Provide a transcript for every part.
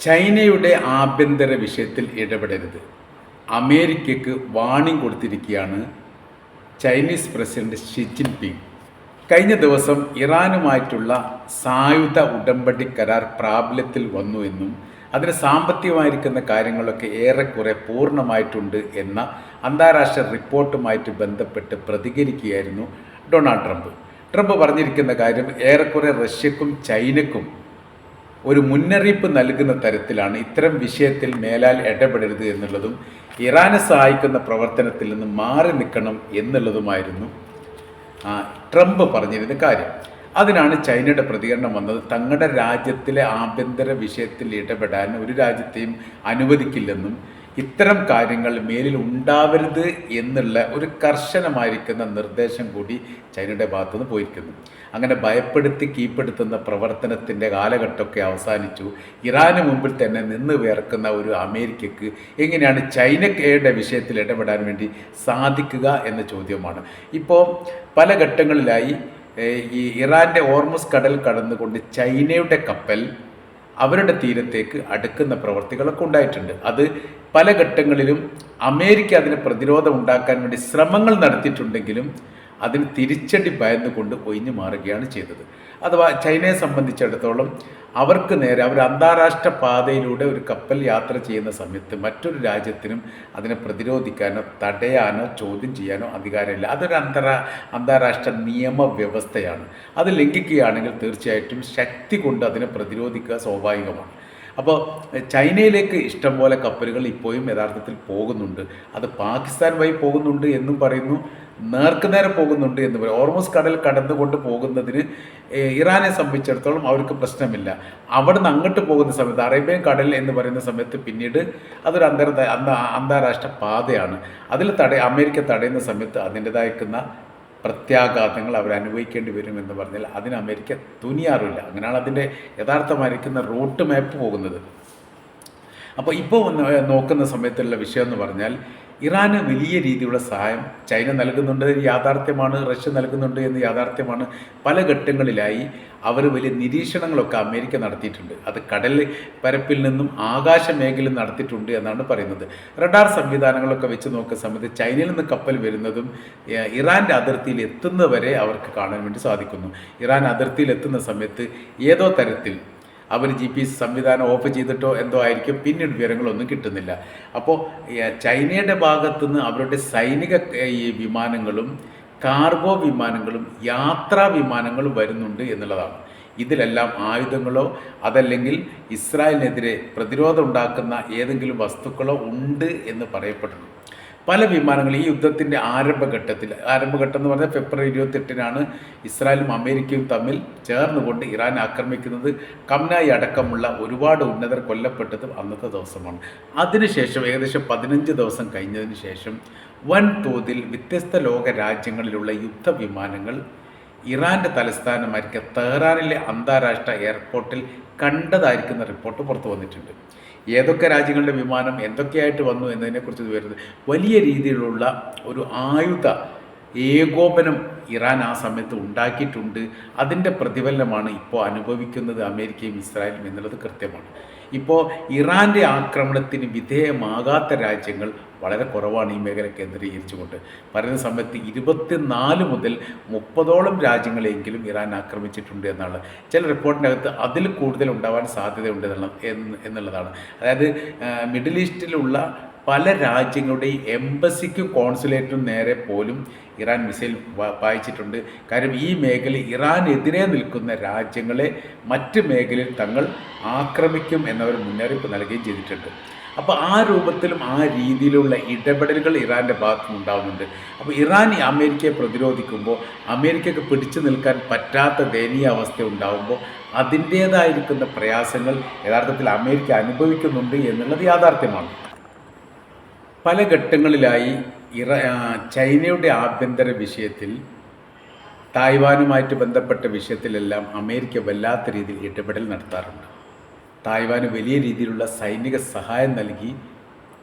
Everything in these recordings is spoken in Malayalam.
ചൈനയുടെ ആഭ്യന്തര വിഷയത്തിൽ ഇടപെടരുത്. അമേരിക്കയ്ക്ക് വാണിംഗ് കൊടുത്തിരിക്കുകയാണ് ചൈനീസ് പ്രസിഡന്റ് ഷി ജിൻപിങ്. കഴിഞ്ഞ ദിവസം ഇറാനുമായിട്ടുള്ള സായുധ ഉടമ്പടി കരാർ പ്രാബല്യത്തിൽ വന്നു എന്നും അതിന് സാമ്പത്തികമായിരിക്കുന്ന കാര്യങ്ങളൊക്കെ ഏറെക്കുറെ പൂർണ്ണമായിട്ടുണ്ട് എന്ന അന്താരാഷ്ട്ര റിപ്പോർട്ടുമായിട്ട് ബന്ധപ്പെട്ട് പ്രതികരിക്കുകയായിരുന്നു ഡൊണാൾഡ് ട്രംപ്. ട്രംപ് പറഞ്ഞിരിക്കുന്ന കാര്യം ഏറെക്കുറെ റഷ്യക്കും ചൈനയ്ക്കും ഒരു മുന്നറിയിപ്പ് നൽകുന്ന തരത്തിലാണ്. ഇത്തരം വിഷയത്തിൽ മേലാൽ ഇടപെടരുത് എന്നുള്ളതും ഇറാനെ സഹായിക്കുന്ന പ്രവർത്തനത്തിൽ നിന്ന് മാറി നിൽക്കണം എന്നുള്ളതുമായിരുന്നു ട്രംപ് പറഞ്ഞിരുന്ന കാര്യം. അതിനാണ് ചൈനയുടെ പ്രതികരണം വന്നത്. തങ്ങളുടെ രാജ്യത്തിലെ ആഭ്യന്തര വിഷയത്തിൽ ഇടപെടാൻ ഒരു രാജ്യത്തെയും അനുവദിക്കില്ലെന്നും ഇത്തരം കാര്യങ്ങൾ മേലിൽ ഉണ്ടാവരുത് എന്നുള്ള ഒരു കർശനമായിരിക്കുന്ന നിർദ്ദേശം കൂടി ചൈനയുടെ ഭാഗത്തുനിന്ന് പോയിരിക്കുന്നു. അങ്ങനെ ഭയപ്പെടുത്തി കീഴ്പ്പെടുത്തുന്ന പ്രവർത്തനത്തിൻ്റെ കാലഘട്ടമൊക്കെ അവസാനിച്ചു. ഇറാന് മുമ്പിൽ തന്നെ നിന്ന് വിയർക്കുന്ന ഒരു അമേരിക്കക്ക് എങ്ങനെയാണ് ചൈനയുടെ വിഷയത്തിൽ ഇടപെടാൻ വേണ്ടി സാധിക്കുക എന്ന ചോദ്യമാണ്. ഇപ്പോൾ പല ഘട്ടങ്ങളിലായി ഈ ഇറാൻ്റെ ഓർമുസ് കടൽ കടന്നുകൊണ്ട് ചൈനയുടെ കപ്പൽ അവരുടെ തീരത്തേക്ക് അടുക്കുന്ന പ്രവർത്തികളൊക്കെ ഉണ്ടായിട്ടുണ്ട്. അത് പല ഘട്ടങ്ങളിലും അമേരിക്ക അതിന് പ്രതിരോധം ഉണ്ടാക്കാൻ വേണ്ടി ശ്രമങ്ങൾ നടത്തിയിട്ടുണ്ടെങ്കിലും അതിന് തിരിച്ചടി ഭയന്നുകൊണ്ട് ഒഴിഞ്ഞു മാറുകയാണ് ചെയ്തത്. അഥവാ ചൈനയെ സംബന്ധിച്ചിടത്തോളം അവർക്ക് നേരെ അവർ അന്താരാഷ്ട്ര പാതയിലൂടെ ഒരു കപ്പൽ യാത്ര ചെയ്യുന്ന സമയത്ത് മറ്റൊരു രാജ്യത്തിനും അതിനെ പ്രതിരോധിക്കാനോ തടയാനോ ചോദ്യം ചെയ്യാനോ അധികാരമില്ല. അതൊരു അന്താരാഷ്ട്ര നിയമവ്യവസ്ഥയാണ്. അത് ലംഘിക്കുകയാണെങ്കിൽ തീർച്ചയായിട്ടും ശക്തി കൊണ്ട് അതിനെ പ്രതിരോധിക്കുക സ്വാഭാവികമാണ്. അപ്പോൾ ചൈനയിലേക്ക് ഇഷ്ടംപോലെ കപ്പലുകൾ ഇപ്പോഴും യഥാർത്ഥത്തിൽ പോകുന്നുണ്ട്. അത് പാകിസ്ഥാൻ വഴി പോകുന്നുണ്ട് എന്നും പറയുന്നു, നേർക്കുനേരെ പോകുന്നുണ്ട് എന്ന് പറയും. ഓർമോസ് കടൽ കടന്നുകൊണ്ട് പോകുന്നതിന് ഇറാനെ സംബന്ധിച്ചിടത്തോളം അവർക്ക് പ്രശ്നമില്ല. അവിടെ നിന്ന് അങ്ങോട്ട് പോകുന്ന സമയത്ത് അറേബ്യൻ കടൽ എന്ന് പറയുന്ന സമയത്ത് പിന്നീട് അതൊരു അന്താരാഷ്ട്ര പാതയാണ്. അതിൽ അമേരിക്ക തടയുന്ന സമയത്ത് അതിൻ്റെതായിരിക്കുന്ന പ്രത്യാഘാതങ്ങൾ അവർ അനുഭവിക്കേണ്ടി വരുമെന്ന് പറഞ്ഞാൽ അതിന് അമേരിക്ക തുനിയാറില്ല. അങ്ങനെയാണ് അതിൻ്റെ യഥാർത്ഥമായിരിക്കുന്ന റൂട്ട് മാപ്പ് പോകുന്നത്. അപ്പോൾ ഇപ്പോൾ നോക്കുന്ന സമയത്തുള്ള വിഷയം എന്ന് പറഞ്ഞാൽ ഇറാന് വലിയ രീതിയിലുള്ള സഹായം ചൈന നൽകുന്നുണ്ട്, യാഥാർത്ഥ്യമാണ്. റഷ്യ നൽകുന്നുണ്ട് എന്ന് യാഥാർത്ഥ്യമാണ്. പല ഘട്ടങ്ങളിലായി അവർ വലിയ നിരീക്ഷണങ്ങളൊക്കെ അമേരിക്ക നടത്തിയിട്ടുണ്ട്. അത് കടൽ പരപ്പിൽ നിന്നും ആകാശ മേഖലയിൽ നടത്തിയിട്ടുണ്ട് എന്നാണ് പറയുന്നത്. റഡാർ സംവിധാനങ്ങളൊക്കെ വെച്ച് നോക്കുന്ന സമയത്ത് ചൈനയിൽ നിന്ന് കപ്പൽ വരുന്നതും ഇറാൻ്റെ അതിർത്തിയിൽ എത്തുന്നവരെ അവർക്ക് കാണാൻ വേണ്ടി സാധിക്കുന്നു. ഇറാൻ അതിർത്തിയിൽ എത്തുന്ന സമയത്ത് ഏതോ തരത്തിൽ അവർ GPS സംവിധാനം ഓഫ് ചെയ്തിട്ടോ എന്തോ ആയിരിക്കും, പിന്നീട് വിവരങ്ങളൊന്നും കിട്ടുന്നില്ല. അപ്പോൾ ചൈനയുടെ ഭാഗത്തുനിന്ന് അവരുടെ സൈനിക വിമാനങ്ങളും കാർഗോ വിമാനങ്ങളും യാത്രാ വിമാനങ്ങളും വരുന്നുണ്ട് എന്നുള്ളതാണ്. ഇതിലെല്ലാം ആയുധങ്ങളോ അതല്ലെങ്കിൽ ഇസ്രായേലിനെതിരെ പ്രതിരോധം ഉണ്ടാക്കുന്ന ഏതെങ്കിലും വസ്തുക്കളോ ഉണ്ട് എന്ന് പറയപ്പെടുന്നു. പല വിമാനങ്ങൾ ഈ യുദ്ധത്തിൻ്റെ ആരംഭഘട്ടം എന്ന് പറഞ്ഞാൽ ഫെബ്രുവരി 28-നാണ് ഇസ്രായേലും അമേരിക്കയും തമ്മിൽ ചേർന്നുകൊണ്ട് ഇറാൻ ആക്രമിക്കുന്നത്. കംനായി അടക്കമുള്ള ഒരുപാട് ഉന്നതർ കൊല്ലപ്പെട്ടതും അന്നത്തെ ദിവസമാണ്. അതിനുശേഷം ഏകദേശം 15 ദിവസം കഴിഞ്ഞതിന് ശേഷം വൻതോതിൽ വ്യത്യസ്ത ലോക രാജ്യങ്ങളിലുള്ള യുദ്ധവിമാനങ്ങൾ ഇറാൻ്റെ തലസ്ഥാനമായിരിക്കും തെഹ്റാനിലെ അന്താരാഷ്ട്ര എയർപോർട്ടിൽ കണ്ടതായിരിക്കുന്ന റിപ്പോർട്ട് പുറത്തു വന്നിട്ടുണ്ട്. ഏതൊക്കെ രാജ്യങ്ങളുടെ വിമാനം എന്തൊക്കെയായിട്ട് വന്നു എന്നതിനെക്കുറിച്ച് വരുന്നത് വലിയ രീതിയിലുള്ള ഒരു ആയുധ ഏകോപനം ഇറാൻ ആ സമയത്ത് ഉണ്ടാക്കിയിട്ടുണ്ട്. അതിൻ്റെ പ്രതിഫലനമാണ് ഇപ്പോൾ അനുഭവിക്കുന്നത് അമേരിക്കയും ഇസ്രായേലും എന്നുള്ളത് കൃത്യമാണ്. ഇപ്പോൾ ഇറാൻ്റെ ആക്രമണത്തിന് വിധേയമാകാത്ത രാജ്യങ്ങൾ വളരെ കുറവാണ് ഈ മേഖല കേന്ദ്രീകരിച്ചുകൊണ്ട്. പറയുന്ന സമയത്ത് 24 മുതൽ 30ഓളം രാജ്യങ്ങളെങ്കിലും ഇറാൻ ആക്രമിച്ചിട്ടുണ്ട് എന്നാണ്. ചില റിപ്പോർട്ടിനകത്ത് അതിൽ കൂടുതൽ ഉണ്ടാവാൻ സാധ്യതയുണ്ട് എന്നുള്ളതാണ്. അതായത് മിഡിൽ ഈസ്റ്റിലുള്ള പല രാജ്യങ്ങളുടെയും എംബസിക്കും കോൺസുലേറ്റിനും നേരെ പോലും ഇറാൻ മിസൈൽ പായിച്ചിട്ടുണ്ട്. കാര്യം ഈ മേഖല ഇറാനെതിരെ നിൽക്കുന്ന രാജ്യങ്ങളെ മറ്റ് മേഖലയിൽ തങ്ങൾ ആക്രമിക്കും എന്നവർ മുന്നറിയിപ്പ് നൽകുകയും ചെയ്തിട്ടുണ്ട്. അപ്പോൾ ആ രൂപത്തിലും ആ രീതിയിലുള്ള ഇടപെടലുകൾ ഇറാൻ്റെ ഭാഗത്തുനിന്ന് ഉണ്ടാകുന്നുണ്ട്. അപ്പോൾ ഇറാൻ അമേരിക്കയെ പ്രതിരോധിക്കുമ്പോൾ അമേരിക്കയ്ക്ക് പിടിച്ചു നിൽക്കാൻ പറ്റാത്ത ദയനീയ അവസ്ഥ ഉണ്ടാകുമ്പോൾ അതിൻ്റേതായിരിക്കുന്ന പ്രയാസങ്ങൾ യഥാർത്ഥത്തിൽ അമേരിക്ക അനുഭവിക്കുന്നുണ്ട് എന്നുള്ളത് യാഥാർത്ഥ്യമാണ്. പല ഘട്ടങ്ങളിലായി ചൈനയുടെ ആഭ്യന്തര വിഷയത്തിൽ തായ്വാനുമായിട്ട് ബന്ധപ്പെട്ട വിഷയത്തിലെല്ലാം അമേരിക്ക വല്ലാത്ത രീതിയിൽ ഇടപെടൽ നടത്താറുണ്ട്. തായ്വാന് വലിയ രീതിയിലുള്ള സൈനിക സഹായം നൽകി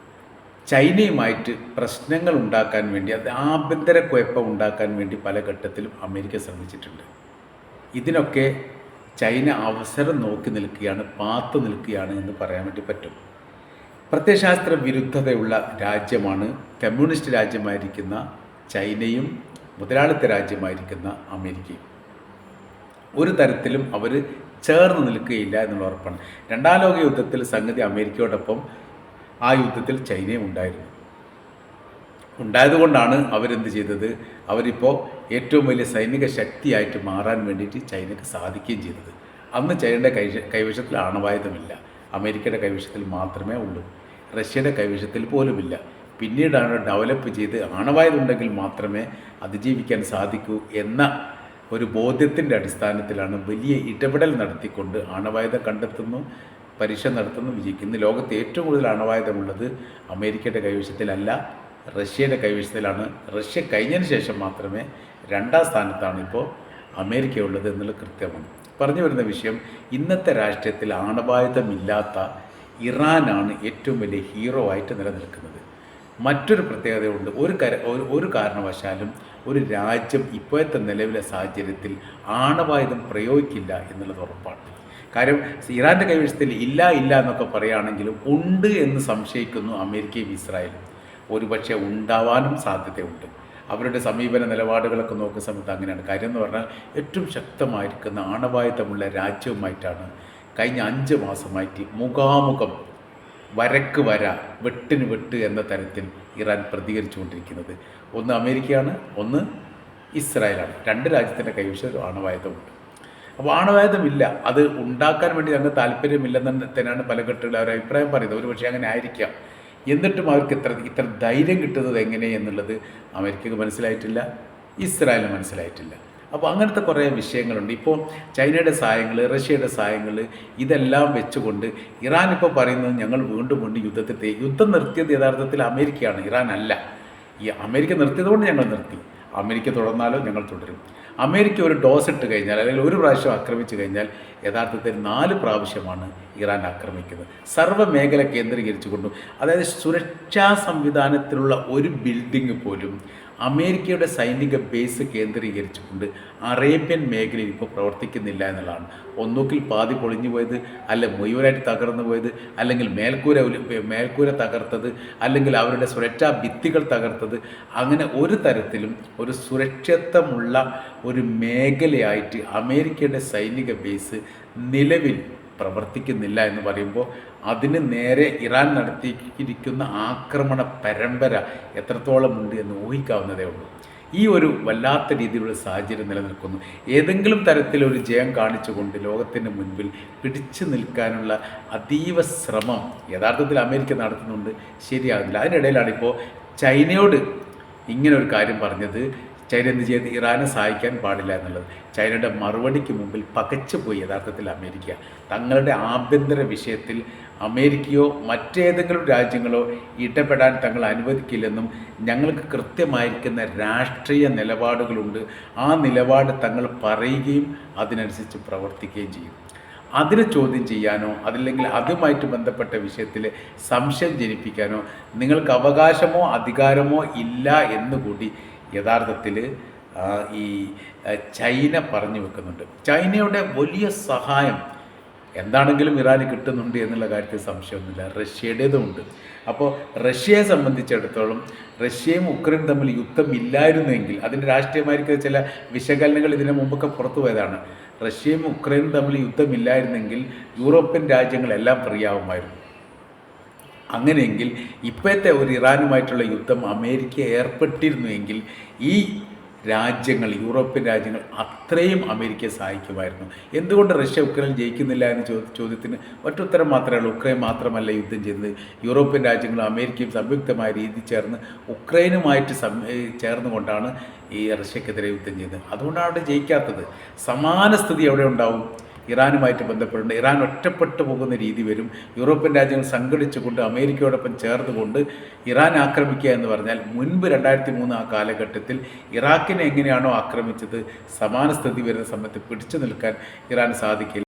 ചൈനയുമായിട്ട് പ്രശ്നങ്ങൾ ഉണ്ടാക്കാൻ വേണ്ടി, അത് ആഭ്യന്തര കുഴപ്പം ഉണ്ടാക്കാൻ വേണ്ടി പല ഘട്ടത്തിലും അമേരിക്ക ശ്രമിച്ചിട്ടുണ്ട്. ഇതിനൊക്കെ ചൈന അവസരം നോക്കി നിൽക്കുകയാണ്, പാത്തു നിൽക്കുകയാണ് എന്ന് പറയാൻ വേണ്ടി പറ്റും. പ്രത്യയശാസ്ത്ര വിരുദ്ധതയുള്ള രാജ്യമാണ് കമ്മ്യൂണിസ്റ്റ് രാജ്യമായിരിക്കുന്ന ചൈനയും മുതലാളിത്ത രാജ്യമായിരിക്കുന്ന അമേരിക്കയും. ഒരു തരത്തിലും അവർ ചേർന്ന് നിൽക്കുകയില്ല എന്നുള്ള ഉറപ്പാണ്. രണ്ടാം ലോക യുദ്ധത്തിൽ സംഗതി അമേരിക്കയോടൊപ്പം ആ യുദ്ധത്തിൽ ചൈനയും ഉണ്ടായതുകൊണ്ടാണ് അവരെന്ത് ചെയ്തത്, അവരിപ്പോൾ ഏറ്റവും വലിയ സൈനിക ശക്തിയായിട്ട് മാറാൻ വേണ്ടിയിട്ട് ചൈനയ്ക്ക് സാധിക്കുകയും ചെയ്തത്. അന്ന് ചൈനയുടെ കൈവശത്തിൽ ആണവായുധമില്ല, അമേരിക്കയുടെ കൈവശത്തിൽ മാത്രമേ ഉള്ളൂ, റഷ്യയുടെ കൈവശത്തിൽ പോലുമില്ല. പിന്നീടാണ് ഡെവലപ്പ് ചെയ്ത് ആണവായുധം ഉണ്ടെങ്കിൽ മാത്രമേ അതിജീവിക്കാൻ സാധിക്കൂ എന്ന ഒരു ബോധ്യത്തിൻ്റെ അടിസ്ഥാനത്തിലാണ് വലിയ ഇടപെടൽ നടത്തിക്കൊണ്ട് ആണവായുധം കണ്ടെത്തുന്നു, പരീക്ഷ നടത്തുന്നു, വിജയിക്കുന്നു. ലോകത്ത് ഏറ്റവും കൂടുതൽ ആണവായുധമുള്ളത് അമേരിക്കയുടെ കൈവശത്തിലല്ല, റഷ്യയുടെ കൈവശത്തിലാണ്. റഷ്യ കഴിഞ്ഞതിന് ശേഷം മാത്രമേ രണ്ടാം സ്ഥാനത്താണ് ഇപ്പോൾ അമേരിക്ക ഉള്ളത് എന്നുള്ളത് കൃത്യമാണ്. പറഞ്ഞു വരുന്ന വിഷയം, ഇന്നത്തെ രാഷ്ട്രീയത്തിൽ ആണവായുധമില്ലാത്ത ഇറാനാണ് ഏറ്റവും വലിയ ഹീറോ ആയിട്ട് നിലനിൽക്കുന്നത്. മറ്റൊരു പ്രത്യേകതയുണ്ട്, ഒരു കാരണവശാലും ഒരു രാജ്യം ഇപ്പോഴത്തെ നിലവിലെ സാഹചര്യത്തിൽ ആണവായുധം പ്രയോഗിക്കില്ല എന്നുള്ളത് ഉറപ്പാണ്. കാര്യം ഇറാൻ്റെ കൈവശത്തിൽ ഇല്ല എന്നൊക്കെ പറയുകയാണെങ്കിലും ഉണ്ട് എന്ന് സംശയിക്കുന്നു അമേരിക്കയും ഇസ്രായേലും. ഒരുപക്ഷെ ഉണ്ടാവാനും സാധ്യതയുണ്ട്. അവരുടെ സമീപന നിലപാടുകളൊക്കെ നോക്കുന്ന സമയത്ത് അങ്ങനെയാണ്. കാര്യം എന്ന് പറഞ്ഞാൽ ഏറ്റവും ശക്തമായിരിക്കുന്ന ആണവായുധമുള്ള രാജ്യവുമായിട്ടാണ് കഴിഞ്ഞ 5 മാസമായിട്ട് മുഖാമുഖം വരക്ക് വര, വെട്ടിന് വെട്ട് എന്ന തരത്തിൽ ഇറാൻ പ്രതികരിച്ചുകൊണ്ടിരിക്കുന്നത്. ഒന്ന് അമേരിക്കയാണ്, ഒന്ന് ഇസ്രായേലാണ്. 2 രാജ്യത്തിൻ്റെ കൈവശം ആണവായുധമുണ്ട്. അപ്പോൾ ആണവായുധമില്ല, അത് ഉണ്ടാക്കാൻ വേണ്ടി ഞങ്ങൾക്ക് താല്പര്യമില്ലെന്ന് തന്നെയാണ് പല ഘട്ടങ്ങളിൽ അവർ അഭിപ്രായം പറയുന്നത്. ഒരു പക്ഷേ അങ്ങനെ ആയിരിക്കാം. എന്നിട്ടും അവർക്ക് ഇത്ര ധൈര്യം കിട്ടുന്നത് എങ്ങനെ എന്നുള്ളത് അമേരിക്കക്ക് മനസ്സിലായിട്ടില്ല, ഇസ്രായേലിന് മനസ്സിലായിട്ടില്ല. അപ്പോൾ അങ്ങനത്തെ കുറേ വിഷയങ്ങളുണ്ട്. ഇപ്പോൾ ചൈനയുടെ സഹായങ്ങൾ, റഷ്യയുടെ സഹായങ്ങൾ, ഇതെല്ലാം വെച്ചുകൊണ്ട് ഇറാൻ ഇപ്പോൾ പറയുന്നത് ഞങ്ങൾ വീണ്ടും യുദ്ധം നിർത്തിയത് യഥാർത്ഥത്തിൽ അമേരിക്കയാണ്, ഇറാൻ അല്ല. ഈ അമേരിക്ക നിർത്തിയതുകൊണ്ട് ഞങ്ങൾ നിർത്തി, അമേരിക്ക തുടർന്നാലോ ഞങ്ങൾ തുടരും. അമേരിക്ക ഒരു ഡോസ് ഇട്ട് കഴിഞ്ഞാൽ, അല്ലെങ്കിൽ ഒരു പ്രാവശ്യം ആക്രമിച്ചു കഴിഞ്ഞാൽ യഥാർത്ഥത്തിൽ 4 പ്രാവശ്യമാണ് ഇറാൻ ആക്രമിക്കുന്നത്. സർവ്വ മേഖല കേന്ദ്രീകരിച്ചുകൊണ്ടും, അതായത് സുരക്ഷാ സംവിധാനത്തിലുള്ള ഒരു ബിൽഡിംഗ് പോലും അമേരിക്കയുടെ സൈനിക ബേസ് കേന്ദ്രീകരിച്ചുകൊണ്ട് അറേബ്യൻ മേഖലയിൽ ഇപ്പോൾ പ്രവർത്തിക്കുന്നില്ല എന്നുള്ളതാണ്. ഒന്നുകിൽ പാതി പൊളിഞ്ഞു പോയത്, അല്ല മുഴുവനായിട്ട് തകർന്നു പോയത്, അല്ലെങ്കിൽ മേൽക്കൂര തകർത്തത്, അല്ലെങ്കിൽ അവരുടെ സുരക്ഷാ ഭിത്തികൾ തകർത്തത്. അങ്ങനെ ഒരു തരത്തിലും ഒരു സുരക്ഷിതമുള്ള ഒരു മേഖലയായിട്ട് അമേരിക്കയുടെ സൈനിക ബേസ് നിലവിൽ പ്രവർത്തിക്കുന്നില്ല എന്ന് പറയുമ്പോൾ അതിന് നേരെ ഇറാൻ നടത്തിയിരിക്കുന്ന ആക്രമണ പരമ്പര എത്രത്തോളം ഉണ്ട് എന്ന് ഊഹിക്കാവുന്നതേ ഉള്ളൂ. ഈ ഒരു വല്ലാത്ത രീതിയിലുള്ള സാഹചര്യം നിലനിൽക്കുന്നു. ഏതെങ്കിലും തരത്തിലൊരു ജയം കാണിച്ചുകൊണ്ട് ലോകത്തിന് മുൻപിൽ പിടിച്ചു നിൽക്കാനുള്ള അതീവ ശ്രമം യഥാർത്ഥത്തിൽ അമേരിക്ക നടത്തുന്നുണ്ട്, ശരിയാകുന്നില്ല. അതിനിടയിലാണ് ഇപ്പോൾ ചൈനയോട് ഇങ്ങനെ ഒരു കാര്യം പറഞ്ഞത്. ചൈന എന്ത് ചെയ്ത് ഇറാനെ സഹായിക്കാൻ പാടില്ല എന്നുള്ളത്. ചൈനയുടെ മറുപടിക്ക് മുമ്പിൽ പകച്ചുപോയി യഥാർത്ഥത്തിൽ അമേരിക്ക. തങ്ങളുടെ ആഭ്യന്തര വിഷയത്തിൽ അമേരിക്കയോ മറ്റേതെങ്കിലും രാജ്യങ്ങളോ ഇടപെടാൻ തങ്ങൾ അനുവദിക്കില്ലെന്നും ഞങ്ങൾക്ക് കൃത്യമായിരിക്കുന്ന രാഷ്ട്രീയ നിലപാടുകളുണ്ട്, ആ നിലപാട് തങ്ങൾ പറയുകയും അതിനനുസരിച്ച് പ്രവർത്തിക്കുകയും ചെയ്യും. അതിനെ ചോദ്യം ചെയ്യാനോ അതല്ലെങ്കിൽ അതുമായിട്ട് ബന്ധപ്പെട്ട വിഷയത്തിൽ സംശയം ജനിപ്പിക്കാനോ നിങ്ങൾക്ക് അവകാശമോ അധികാരമോ ഇല്ല എന്നുകൂടി യഥാർത്ഥത്തിൽ ഈ ചൈന പറഞ്ഞു വെക്കുന്നുണ്ട്. ചൈനയുടെ വലിയ സഹായം എന്താണെങ്കിലും ഇറാന് കിട്ടുന്നുണ്ട് എന്നുള്ള കാര്യത്തിൽ സംശയമൊന്നുമില്ല. റഷ്യയുടേതുമുണ്ട്. അപ്പോൾ റഷ്യയെ സംബന്ധിച്ചിടത്തോളം റഷ്യയും ഉക്രൈനും തമ്മിൽ യുദ്ധം ഇല്ലായിരുന്നെങ്കിൽ, അതിൻ്റെ രാഷ്ട്രീയമായിരിക്കുന്ന ചില വിശകലനങ്ങൾ ഇതിനു മുമ്പൊക്കെ പുറത്തു പോയതാണ്, റഷ്യയും ഉക്രൈനും തമ്മിൽ യുദ്ധമില്ലായിരുന്നെങ്കിൽ യൂറോപ്യൻ രാജ്യങ്ങളെല്ലാം ഫ്രീ ആവുമായിരുന്നു. അങ്ങനെയെങ്കിൽ ഇപ്പോഴത്തെ ഒരു ഇറാനുമായിട്ടുള്ള യുദ്ധം അമേരിക്ക ഏർപ്പെട്ടിരുന്നുവെങ്കിൽ ഈ രാജ്യങ്ങൾ, യൂറോപ്യൻ രാജ്യങ്ങൾ അത്രയും അമേരിക്കയെ സഹായിക്കുമായിരുന്നു. എന്തുകൊണ്ട് റഷ്യ ഉക്രൈൻ ജയിക്കുന്നില്ല എന്ന ചോദ്യത്തിന് ഒറ്റുത്തരം മാത്രമേ ഉള്ളൂ. ഉക്രൈൻ മാത്രമല്ല യുദ്ധം ചെയ്യുന്നത്, യൂറോപ്യൻ രാജ്യങ്ങളും അമേരിക്കയും സംയുക്തമായ രീതി ചേർന്ന് ഉക്രൈനുമായിട്ട് ചേർന്നുകൊണ്ടാണ് ഈ റഷ്യക്കെതിരെ യുദ്ധം ചെയ്യുന്നത്. അതുകൊണ്ടാണ് അവിടെ ജയിക്കാത്തത്. സമാന സ്ഥിതി എവിടെ ഉണ്ടാവും? ഇറാനുമായിട്ട് ബന്ധപ്പെട്ടുണ്ട്. ഇറാൻ ഒറ്റപ്പെട്ടു പോകുന്ന രീതി വരും. യൂറോപ്യൻ രാജ്യങ്ങൾ സംഘടിച്ചുകൊണ്ട് അമേരിക്കയോടൊപ്പം ചേർന്നുകൊണ്ട് ഇറാൻ ആക്രമിക്കുക എന്ന് പറഞ്ഞാൽ മുൻപ് 2003 ആ കാലഘട്ടത്തിൽ ഇറാഖിനെ എങ്ങനെയാണോ ആക്രമിച്ചത്, സമാന സ്ഥിതി വരുന്ന സമയത്ത് പിടിച്ചു നിൽക്കാൻ ഇറാൻ സാധിക്കില്ല.